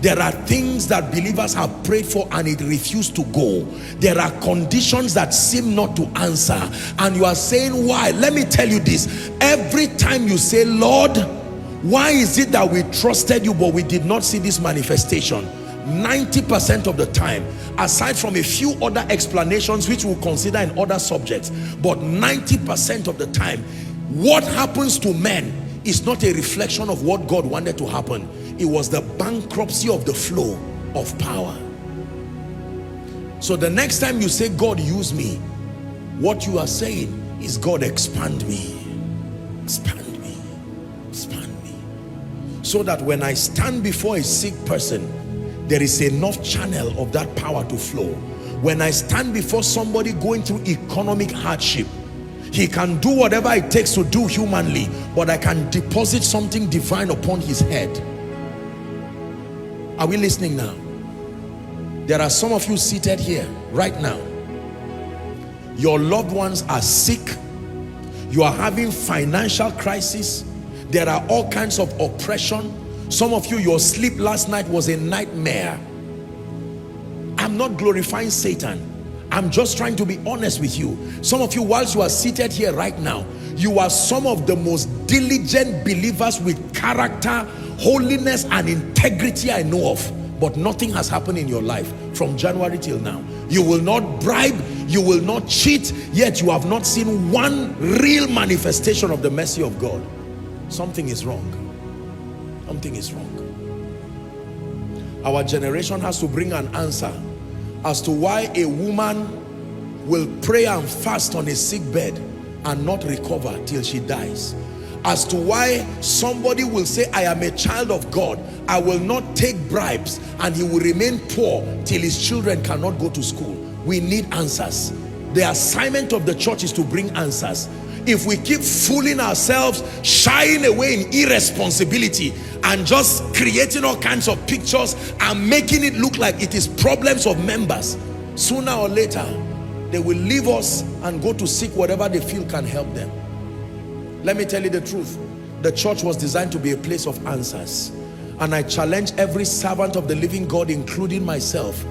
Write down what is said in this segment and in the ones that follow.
There are things that believers have prayed for and it refused to go. There are conditions that seem not to answer, and you are saying, why? Let me tell you this. Every time you say, Lord, why is it that we trusted you but we did not see this manifestation? 90% of the time, aside from a few other explanations which we'll consider in other subjects, but 90% of the time, what happens to men is not a reflection of what God wanted to happen. It was the bankruptcy of the flow of power. So the next time you say, God, use me, what you are saying is, God, expand me, expand me, expand me, so that when I stand before a sick person, there is enough channel of that power to flow. When I stand before somebody going through economic hardship, he can do whatever it takes to do humanly, but I can deposit something divine upon his head. Are we listening now? There are some of you seated here right now. Your loved ones are sick. You are having financial crisis. There are all kinds of oppression. Some of you, your sleep last night was a nightmare. I'm not glorifying Satan. I'm just trying to be honest with you. Some of you, whilst you are seated here right now, you are some of the most diligent believers with character, holiness, and integrity I know of. But nothing has happened in your life from January till now. You will not bribe, you will not cheat, yet you have not seen one real manifestation of the mercy of God. Something is wrong. Something is wrong. Our generation has to bring an answer as to why a woman will pray and fast on a sick bed and not recover till she dies. As to why somebody will say, I am a child of God, I will not take bribes, and he will remain poor till his children cannot go to school. We need answers. The assignment of the church is to bring answers. If we keep fooling ourselves, shying away in irresponsibility, and just creating all kinds of pictures and making it look like it is problems of members, sooner or later they will leave us and go to seek whatever they feel can help them. Let me tell you the truth. The church was designed to be a place of answers, and I challenge every servant of the living God, including myself,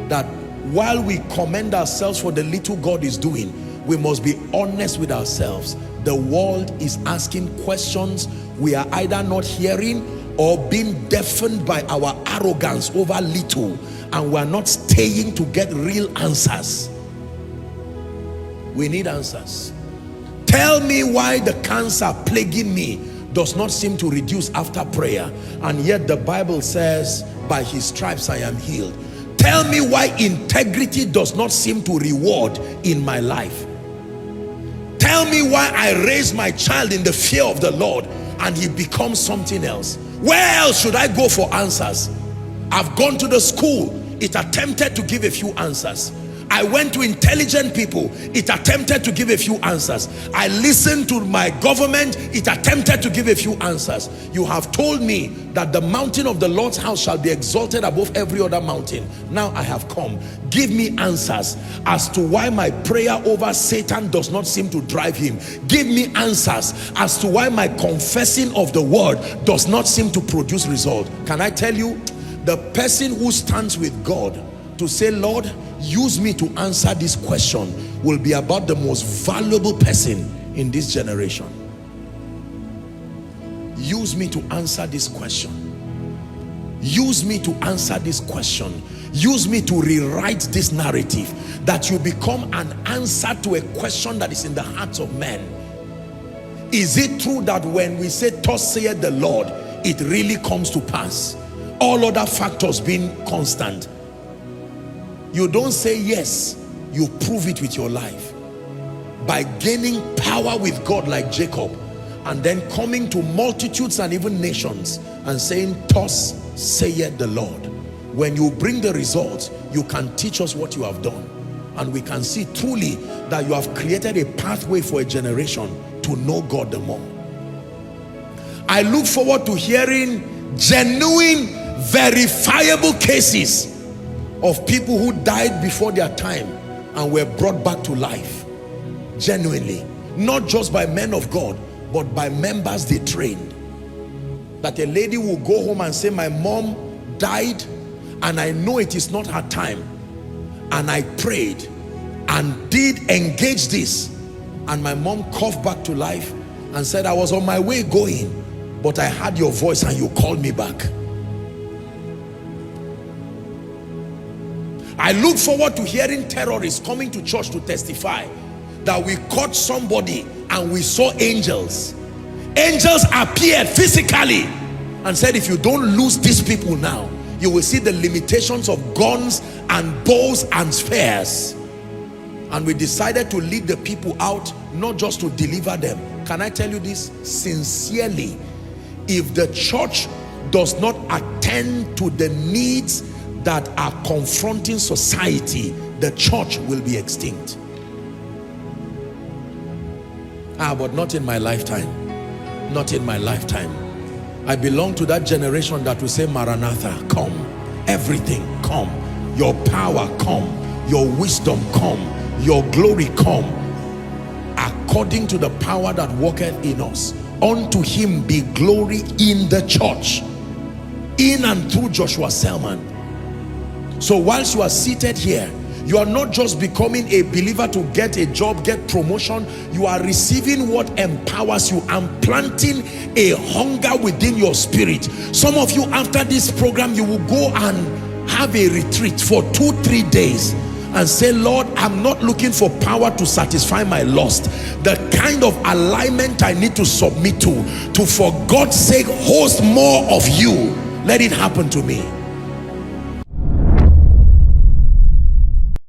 that while we commend ourselves for the little God is doing, we must be honest with ourselves. The world is asking questions we are either not hearing or being deafened by our arrogance over little, and we are not staying to get real answers. We need answers. Tell me why the cancer plaguing me does not seem to reduce after prayer, and yet the Bible says, by his stripes I am healed. Tell me why integrity does not seem to reward in my life. Tell me why I raise my child in the fear of the Lord and he becomes something else. Where else should I go for answers? I've gone to the school, it attempted to give a few answers. I went to intelligent people, it attempted to give a few answers. I listened to my government, it attempted to give a few answers. You have told me that the mountain of the Lord's house shall be exalted above every other mountain. Now I have come. Give me answers as to why my prayer over Satan does not seem to drive him. Give me answers as to why my confessing of the word does not seem to produce result. Can I tell you, the person who stands with God to say, Lord, use me to answer this question, will be about the most valuable person in this generation. Use me to answer this question. Use me to answer this question. Use me to rewrite this narrative, that you become an answer to a question that is in the hearts of men. Is it true that when we say, thus saith the Lord, it really comes to pass, all other factors being constant? You don't say yes, you prove it with your life by gaining power with God like Jacob, and then coming to multitudes and even nations and saying, thus saith the Lord. When you bring the results, you can teach us what you have done, and we can see truly that you have created a pathway for a generation to know God the more. I look forward to hearing genuine, verifiable cases of people who died before their time and were brought back to life genuinely, not just by men of God but by members they trained. That a lady will go home and say, my mom died and I know it is not her time, and I prayed and did engage this, and my mom coughed back to life and said, I was on my way going, but I heard your voice and you called me back. I look forward to hearing terrorists coming to church to testify that we caught somebody and we saw angels. Angels appeared physically and said, if you don't lose these people now, you will see the limitations of guns and bows and spears. And we decided to lead the people out, not just to deliver them. Can I tell you this sincerely? If the church does not attend to the needs that are confronting society, the church will be extinct. But not in my lifetime. Not in my lifetime. I belong to that generation that will say, Maranatha, come. Everything, come. Your power, come. Your wisdom, come. Your glory, come. According to the power that worketh in us. Unto him be glory in the church. In and through Joshua Selman. So whilst you are seated here, you are not just becoming a believer to get a job, get promotion. You are receiving what empowers you and planting a hunger within your spirit. Some of you, after this program, you will go and have a retreat for 2-3 days and say, Lord, I'm not looking for power to satisfy my lust. The kind of alignment I need to submit to for God's sake host more of you. Let it happen to me.